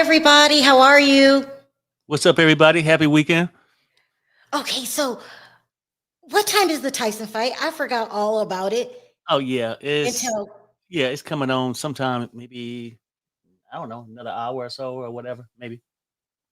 everybody. How are you? What's up, everybody? Happy weekend. Okay, so what time is the Tyson fight? I forgot all about it Oh yeah, until it's coming on sometime. Maybe I don't know, another hour or so or whatever. Maybe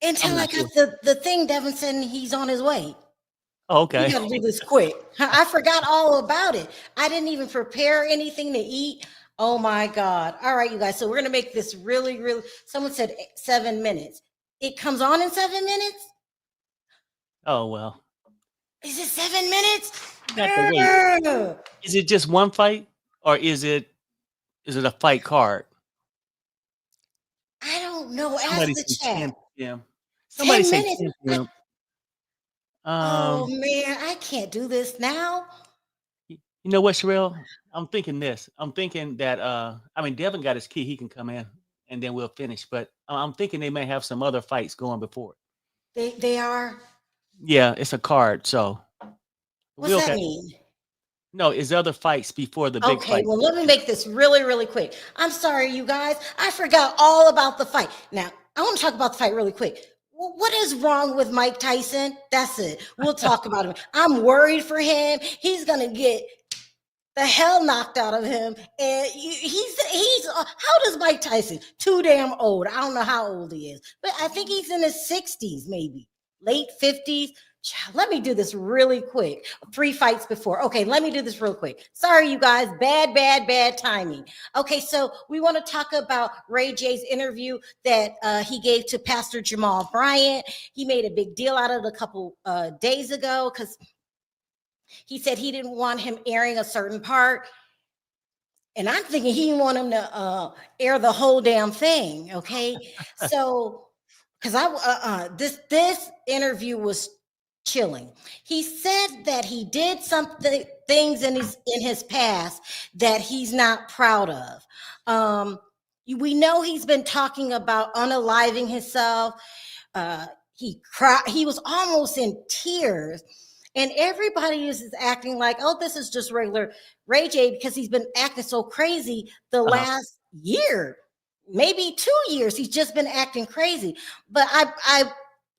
I'm until I not got sure. the thing. Devin said he's on his way. Oh, We okay. got to do this quick. I forgot all about it. I didn't even prepare anything to eat. Oh my God. All right, you guys. So we're going to make this really, really. Someone said 7 minutes. It comes on in 7 minutes? Oh well, Is it 7 minutes? you got to wait. Is it just one fight, or is it a fight card? I don't know. Ask Somebody the say chat. 10 p.m. Somebody 10 say minutes. 10 p.m. Oh Um, man, I can't do this now. you know what, Sharrell? I'm thinking this. I'm thinking that I mean, Devin got his key. He can come in, and then we'll finish. But I'm thinking they may have some other fights going before it. They are. Yeah, it's a card, so we What's that okay. mean? No, it's other fights before the big Okay, fight. well, let me make this really, really quick. I'm sorry, you guys. I forgot all about the fight. Now, I want to talk about the fight really quick. What is wrong with Mike Tyson? That's it. We'll talk about him. I'm worried for him. He's gonna get the hell knocked out of him, and he's. How does Mike Tyson? Too damn old. I don't know how old he is, but I think he's in his 60s, maybe late 50s. Let me do this really quick. 3 fights before. Okay, let me do this real quick. Sorry, you guys. Bad, bad, bad timing. Okay, so we want to talk about Ray J's interview that he gave to Pastor Jamal Bryant. He made a big deal out of it a couple days ago because he said he didn't want him airing a certain part. And I'm thinking he didn't want him to air the whole damn thing. Okay. So, because this interview was chilling. He said that he did something things in his past that he's not proud of. We know he's been talking about unaliving himself. He cried. He was almost in tears, and everybody is acting like, "Oh, this is just regular Ray J," because he's been acting so crazy the Uh-huh. last year, maybe 2 years. He's just been acting crazy. But I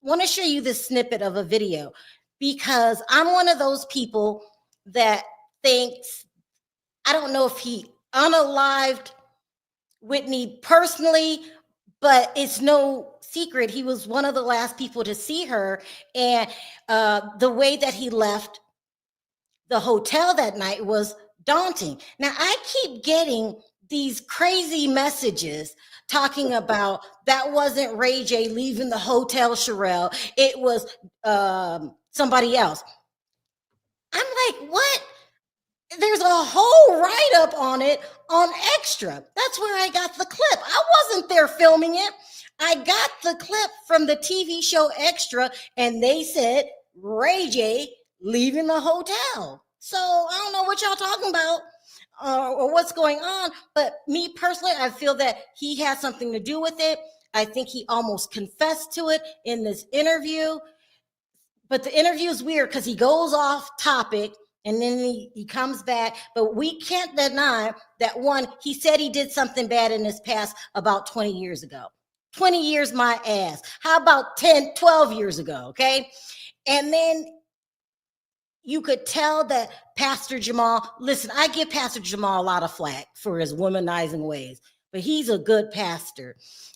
want to show you this snippet of a video because I'm one of those people that thinks I don't know if he unalived Whitney personally, but it's no secret he was one of the last people to see her, and the way that he left the hotel that night was daunting. Now I keep getting these crazy messages talking about that wasn't Ray J leaving the hotel, Sharrell. It was somebody else. I'm like, what? There's a whole write-up on it on Extra. That's where I got the clip. I wasn't there filming it. I got the clip from the TV show Extra, and they said Ray J leaving the hotel. So I don't know what y'all talking about or what's going on, but me personally, I feel that he has something to do with it. I think he almost confessed to it in this interview. But the interview is weird because he goes off topic and then he comes back. But we can't deny that one, he said he did something bad in his past about 20 years ago. 20 years, my ass. How about 10, 12 years ago? Okay. And then you could tell that Pastor Jamal, listen, I give Pastor Jamal a lot of flack for his womanizing ways, but he's a good pastor.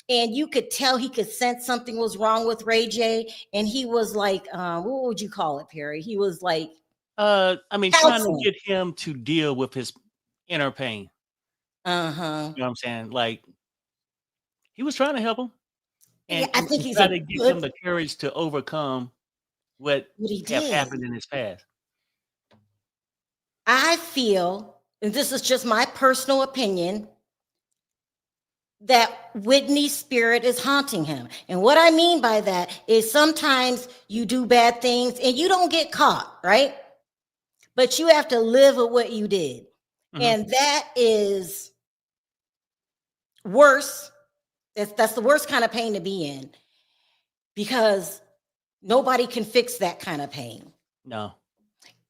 And you could tell he could sense something was wrong with Ray J. And he was like, what would you call it, Perry? He was like I mean, trying to counseling. get him to deal with his inner pain. Uh-huh. You know what I'm saying? Like he was trying to help him Yeah, and, I and, think and he's try a to give good him the courage to overcome what what he have did. happened in his past. I feel, and this is just my personal opinion, that Whitney's spirit is haunting him. And what I mean by that is sometimes you do bad things and you don't get caught, right? But you have to live with what you did. Hmm. And that is worse. That's the worst kind of pain to be in because nobody can fix that kind of pain. No.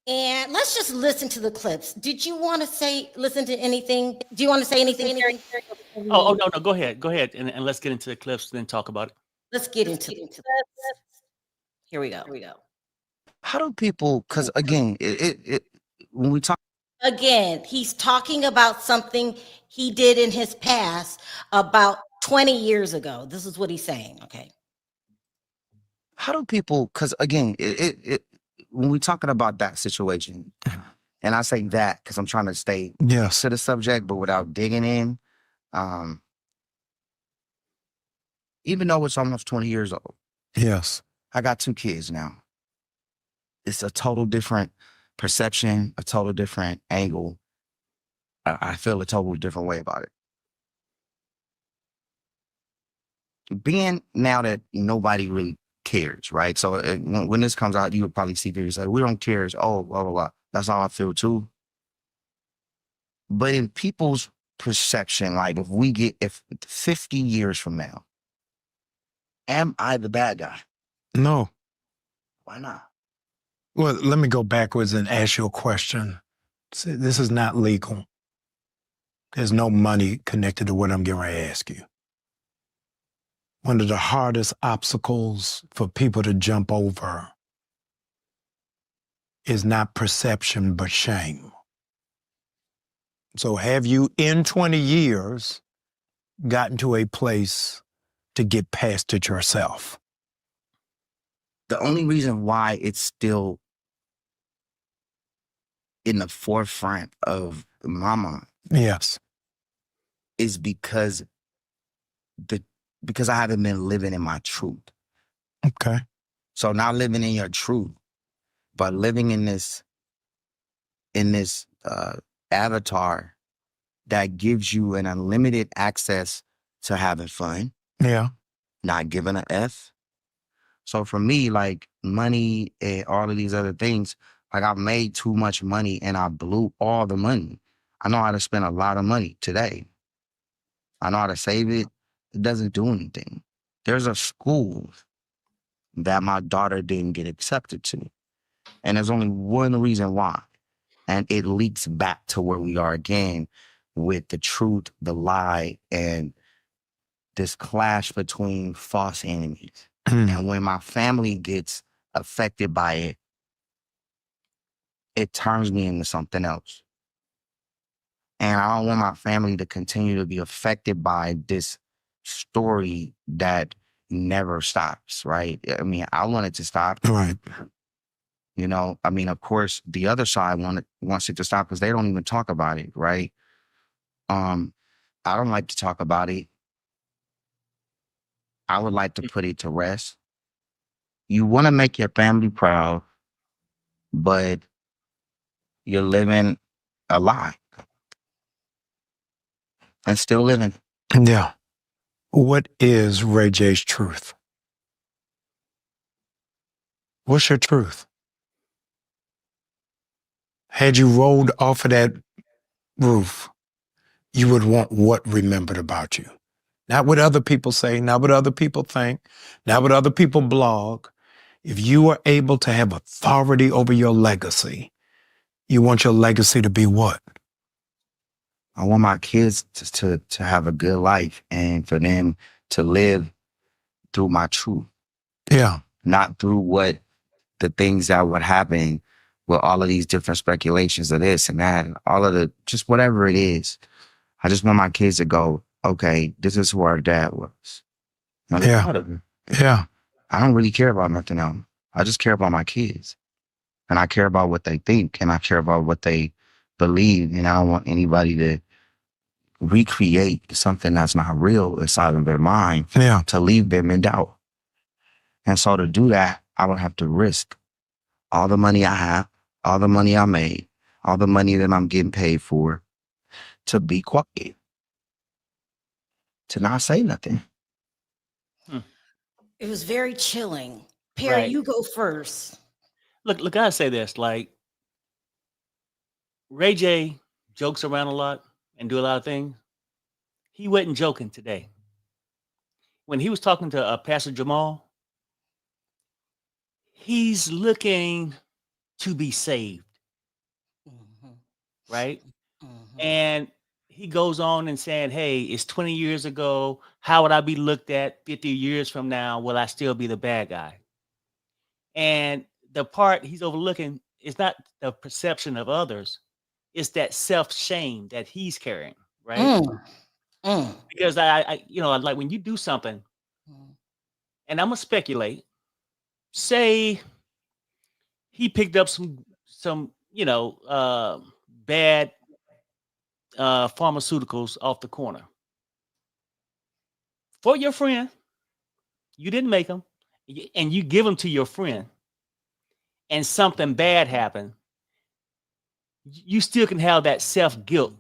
And let's just listen to the clips. Did you want to listen to anything? Do you want to say anything, Terry? Oh, no, no, go ahead, and let's get into the clips, then talk about it. Let's get into the clips. Here we go. How do people? Because again, when we talk Again, he's talking about something he did in his past about 20 years ago. This is what he's saying. Okay. how do people? Because again, when we're talking about that situation, and I say that because I'm trying to stay Yes. to the subject, but without digging in. Um, even though it's almost 20 years old, Yes. I got 2 kids now. It's a total different perception, a total different angle. I feel a total different way about it. Being now that nobody really cares, right? So when this comes out, you would probably see people say, "We don't care." Oh, blah blah blah. That's how I feel too. But in people's perception, like if 50 years from now, am I the bad guy? No. Why not? Well, let me go backwards and ask you a question. See, this is not legal. There's no money connected to what I'm getting ready to ask you. One of the hardest obstacles for people to jump over is not perception, but shame. So have you, in 20 years, gotten to a place to get past it yourself? The only reason why it's still in the forefront of my mind Yes. is because I haven't been living in my truth. Okay. So not living in your truth, but living in this avatar that gives you an unlimited access to having fun, Yeah. not giving a F. So for me, like money and all of these other things, like I've made too much money and I blew all the money. I know how to spend a lot of money today. I know how to save it. It doesn't do anything. There's a school that my daughter didn't get accepted to. And there's only one reason why. And it leaks back to where we are again with the truth, the lie, and this clash between false enemies. And when my family gets affected by it, it turns me into something else. And I don't want my family to continue to be affected by this story that never stops, right? I mean, I want it to stop. Right. You know, I mean, of course, the other side wants it to stop because they don't even talk about it, right? I don't like to talk about it. I would like to put it to rest. You want to make your family proud, but you're living a lie and still living. Yeah. What is Ray J's truth? What's your truth? Had you rolled off of that roof, you would want what remembered about you? Not what other people say, not what other people think, not what other people blog. If you are able to have authority over your legacy, you want your legacy to be what? I want my kids to have a good life and for them to live through my truth, Yeah. not through what the things that would happen with all of these different speculations of this and that, and all of the, just whatever it is. I just want my kids to go, okay, this is who our dad was. And I'm Yeah. proud of him. Yeah. I don't really care about nothing else. I just care about my kids. And I care about what they think and I care about what they believe. And I don't want anybody to recreate something that's not real inside of their mind Yeah. to leave them in doubt. And so to do that, I would have to risk all the money I have, all the money I made, all the money that I'm getting paid for to be quiet, to not say nothing. It was very chilling. Perry, Right. you go first. Look, I say this, like Ray J jokes around a lot and do a lot of things. He wasn't joking today. When he was talking to Pastor Jamal, he's looking to be saved, Mhm, right? mhm. And he goes on and saying, hey, it's 20 years ago. How would I be looked at 50 years from now? Will I still be the bad guy? And the part he's overlooking is not the perception of others, it's that self-shame that he's carrying, right? Mm, mm, Because like when you do something, mm. and I'm gonna speculate, say he picked up some bad pharmaceuticals off the corner for your friend. You didn't make them, and you give them to your friend, and something bad happened. You still can have that self guilt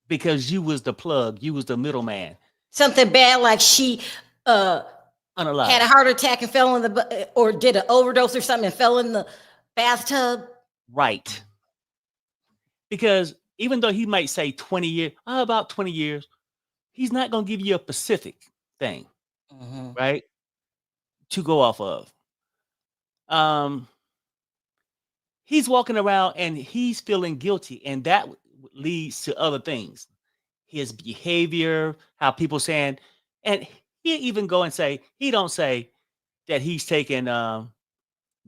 because you was the plug, you was the middleman. Something bad, like she had Unalive. a heart attack and fell in the or did an overdose or something and fell in the bathtub. Right. Because even though he might say 20 years, about 20 years, he's not going to give you a specific thing, Mhm. right? To go off of. He's walking around and he's feeling guilty, and that leads to other things. His behavior, how people saying, and he even go and say, he don't say that he's taking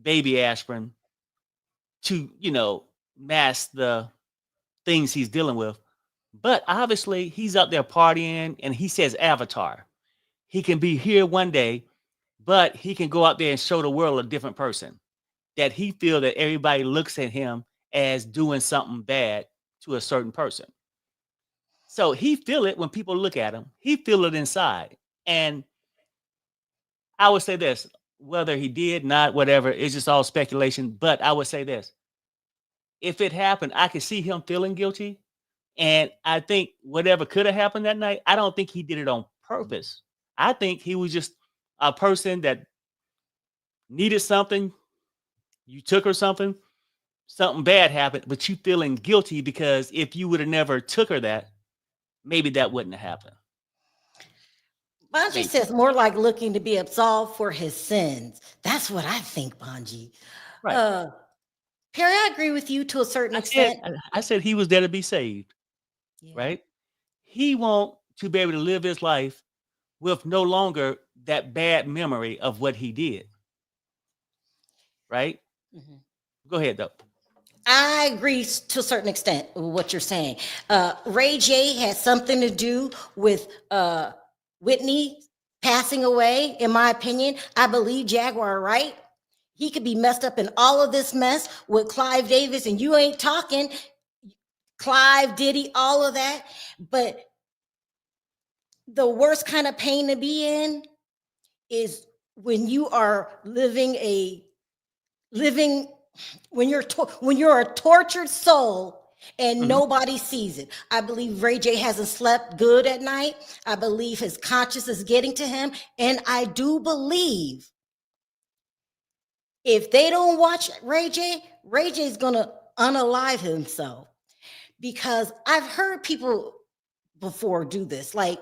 baby aspirin to, mask the things he's dealing with. But obviously he's out there partying, and he says avatar. He can be here one day, but he can go out there and show the world a different person. That he feel that everybody looks at him as doing something bad to a certain person. So he feel it when people look at him. He feel it inside. And I would say this, whether he did, not, whatever, it's just all speculation. But I would say this, if it happened, I could see him feeling guilty. And I think whatever could have happened that night, I don't think he did it on purpose. I think he was just a person that needed something. You took her something bad happened, but you feeling guilty because if you would have never took her that, maybe that wouldn't have happened. Bonji says more like looking to be absolved for his sins. That's what I think, Bonji. Right. Perry, I agree with you to a certain extent. I said he was there to be saved, Yeah. right? He want to be able to live his life with no longer that bad memory of what he did, right? Mhm. Go ahead, though. I agree to a certain extent with what you're saying. Ray J has something to do with Whitney passing away, in my opinion. I believe Jaguar, right? He could be messed up in all of this mess with Clive Davis, and you ain't talking Clive, Diddy, all of that. But the worst kind of pain to be in is when you are when you're a tortured soul and nobody sees it. I believe Ray J hasn't slept good at night. I believe his conscience is getting to him. And I do believe if they don't watch Ray J is going to unalive himself. Because I've heard people before do this. Like,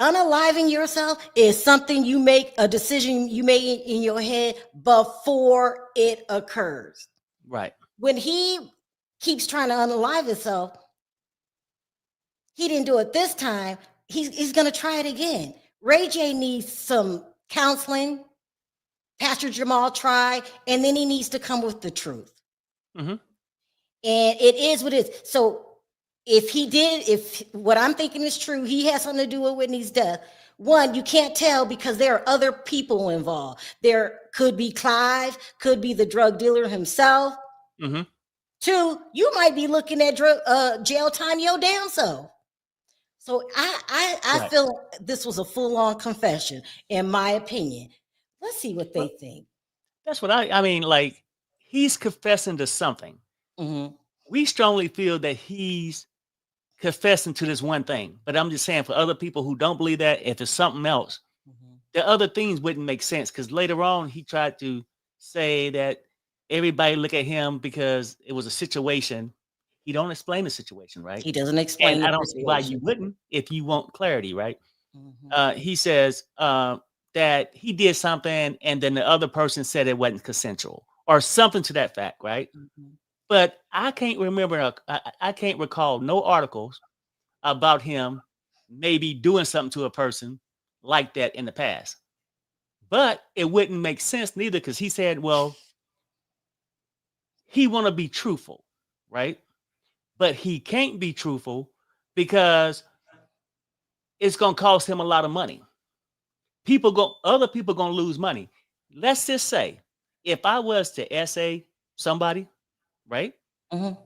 unaliving yourself is something you make, a decision you make in your head before it occurs. Right. When he keeps trying to unalive himself, he didn't do it this time. He's going to try it again. Ray J needs some counseling. Pastor Jamal tried, and then he needs to come with the truth. Mm-hmm. And it is what it is. So if what I'm thinking is true, he has something to do with Whitney's death. One, you can't tell because there are other people involved. There could be Clive, could be the drug dealer himself. Mm-hmm. Two, you might be looking at jail time your damn self. So I Right. feel this was a full-on confession, in my opinion. Let's see what they think. That's what I mean. Like, he's confessing to something. Mm-hmm. We strongly feel that he's confessing to this one thing. But I'm just saying, for other people who don't believe that, if it's something else, the other things wouldn't make sense. Because later on, he tried to say that everybody look at him because it was a situation. He don't explain the situation, right? He doesn't explain. And I don't see why you wouldn't if you want clarity, right? Mm-hmm. He says that he did something and then the other person said it wasn't consensual or something to that fact, right? Mm-hmm. But I can't remember, I can't recall no articles about him maybe doing something to a person like that in the past. But it wouldn't make sense neither, because he said, well, he want to be truthful, right? But he can't be truthful because it's going to cost him a lot of money. Other people going to lose money. Let's just say if I was to essay somebody, right? Mhm.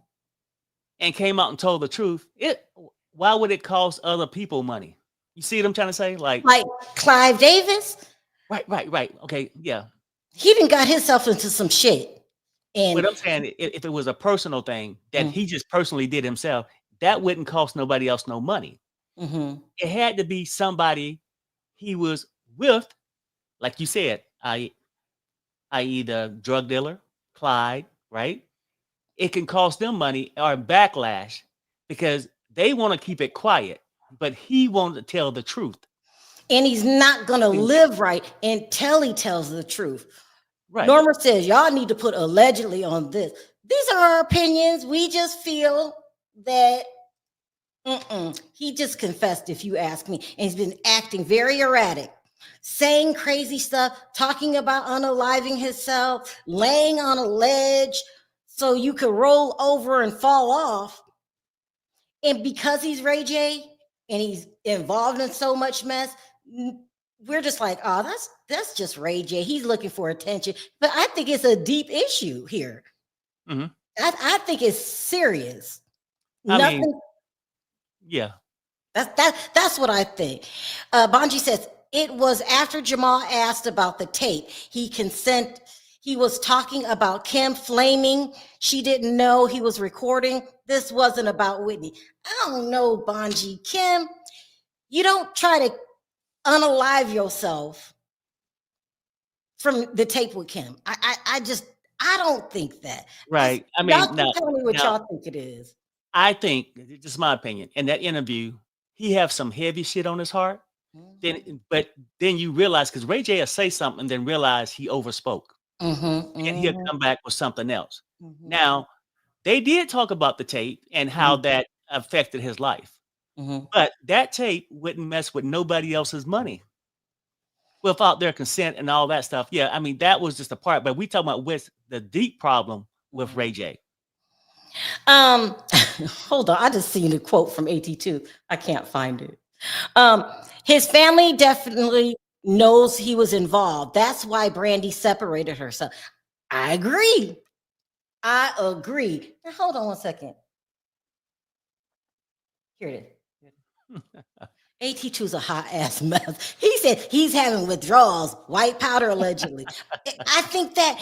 And came out and told the truth, why would it cost other people money? You see what I'm trying to say? Like Clive Davis, right. Okay, yeah. he done got himself into some shit. And But I'm saying if it was a personal thing that Mhm. he just personally did himself, that wouldn't cost nobody else no money. Mhm. It had to be somebody he was with, like you said, i.e. the drug dealer, Clyde, right? It can cost them money or backlash because they want to keep it quiet, but he wanted to tell the truth. and he's not gonna Mm. live right until he tells the truth. Right. Norma says, y'all need to put allegedly on this. These are our opinions. We just feel that he just confessed, if you ask me. And he's been acting very erratic, saying crazy stuff, talking about unaliving himself, laying on a ledge so you could roll over and fall off. And because he's Ray J and he's involved in so much mess, we're just like, oh, that's just Ray J. He's looking for attention. But I think it's a deep issue here. Mhm. I think it's serious. I mean, Nothing. yeah. That's what I think. Bonji says it was after Jamal asked about the tape. He was talking about Kim flaming. She didn't know he was recording. This wasn't about Whitney. I don't know, Bonji. Kim, you don't try to unalive yourself from the tape with Kim. I don't think that. Right. I Y'all mean, can tell me what now y'all think it is. I think, this is my opinion, in that interview, he have some heavy shit on his heart. But then you realize, because Ray J will say something and then realize he overspoke. And he'll come back with something else. Now, they did talk about the tape and how that affected his life. But that tape wouldn't mess with nobody else's money without their consent and all that stuff. Yeah, I mean, that was just a part. But we talking about what's the deep problem with Ray J. Hold on. I just seen a quote from AT2. I can't find it. His family definitely knows he was involved. That's why Brandy separated herself. I agree. I agree. Now, hold on one second. Here it is. AT2 is a hot ass mess. He said he's having withdrawals, white powder allegedly. I think that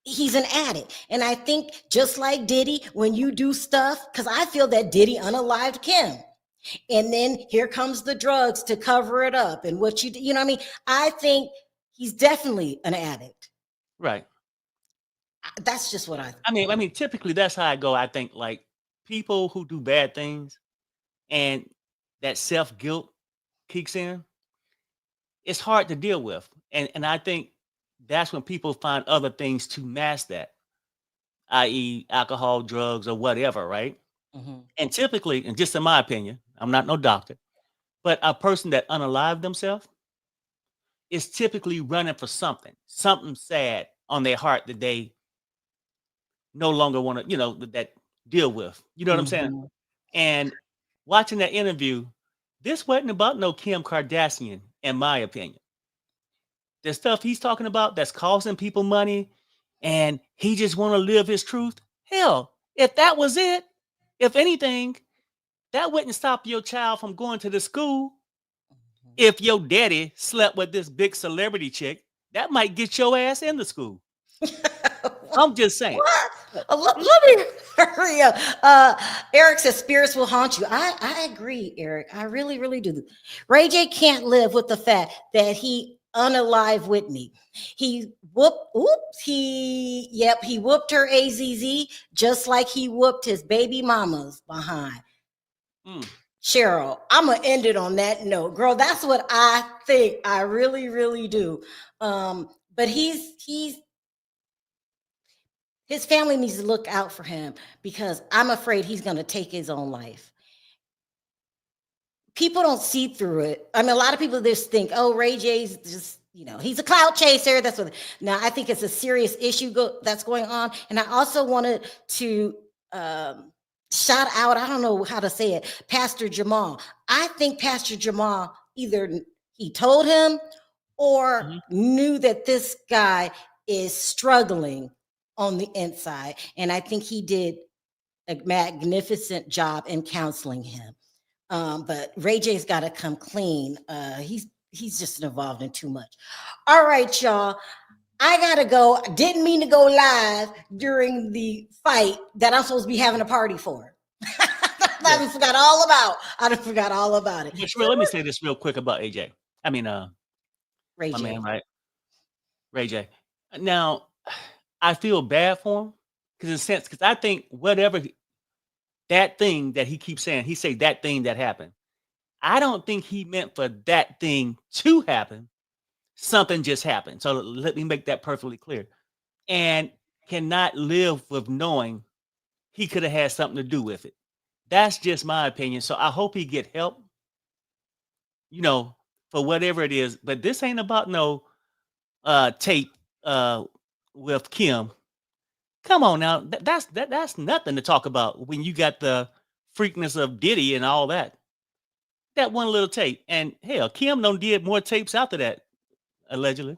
he's an addict. And I think just like Diddy, when you do stuff, because I feel that Diddy unalived Kim. And then here comes the drugs to cover it up. And what you know what I mean? I think he's definitely an addict. Right. That's just what I think. I mean, typically that's how I go. I think like people who do bad things and that self-guilt kicks in, it's hard to deal with. And I think that's when people find other things to mask that, i.e. alcohol, drugs, or whatever, right? And typically, and just in my opinion, I'm not no doctor, but a person that unalived themselves is typically running for something sad on their heart that they no longer want to, that deal with. You know what I'm saying? And watching that interview, this wasn't about no Kim Kardashian, in my opinion. The stuff he's talking about that's costing people money, and he just want to live his truth. Hell, if that was it, if anything, that wouldn't stop your child from going to the school. If your daddy slept with this big celebrity chick, that might get your ass into school. I'm just saying. Let me hurry up. Eric says spirits will haunt you. I agree, Eric. I really, really do. Ray J can't live with the fact that he unalive Whitney. He whooped her AZZ just like he whooped his baby mama's behind. Sharrell, I'm gonna end it on that note, girl. That's what I think. I really, really do. But his family needs to look out for him because I'm afraid he's going to take his own life. people don't see through it. I mean, a lot of people just think, oh, Ray J's just, he's a clout chaser. That's what. Now, I think it's a serious issue that's going on. And I also wanted to shout out, I don't know how to say it, Pastor Jamal. I think Pastor Jamal either he told him or knew that this guy is struggling on the inside. And I think he did a magnificent job in counseling him. But Ray J's got to come clean. He's just involved in too much. All right, y'all. I gotta go. Didn't mean to go live during the fight that I'm supposed to be having a party for. I forgot all about it. But let me say this real quick about AJ. I mean, Ray my J. man, right? Ray J. Now, I feel bad for him because I think whatever that thing that he keeps saying, he say that thing that happened. I don't think he meant for that thing to happen. Something just happened. So let me make that perfectly clear. And cannot live with knowing he could have had something to do with it. That's just my opinion. So I hope he get help, for whatever it is. But this ain't about no tape with Kim. Come on now. That's nothing to talk about when you got the freakness of Diddy and all that. That one little tape. And hell, Kim did more tapes after that, allegedly.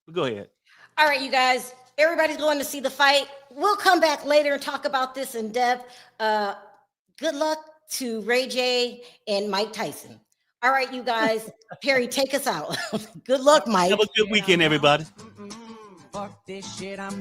But go ahead. All right, you guys. Everybody's going to see the fight. We'll come back later and talk about this in depth. Good luck to Ray J and Mike Tyson. All right, you guys. Perry, take us out. Good luck, Mike. Have a good weekend, everybody. Fuck this shit, I'm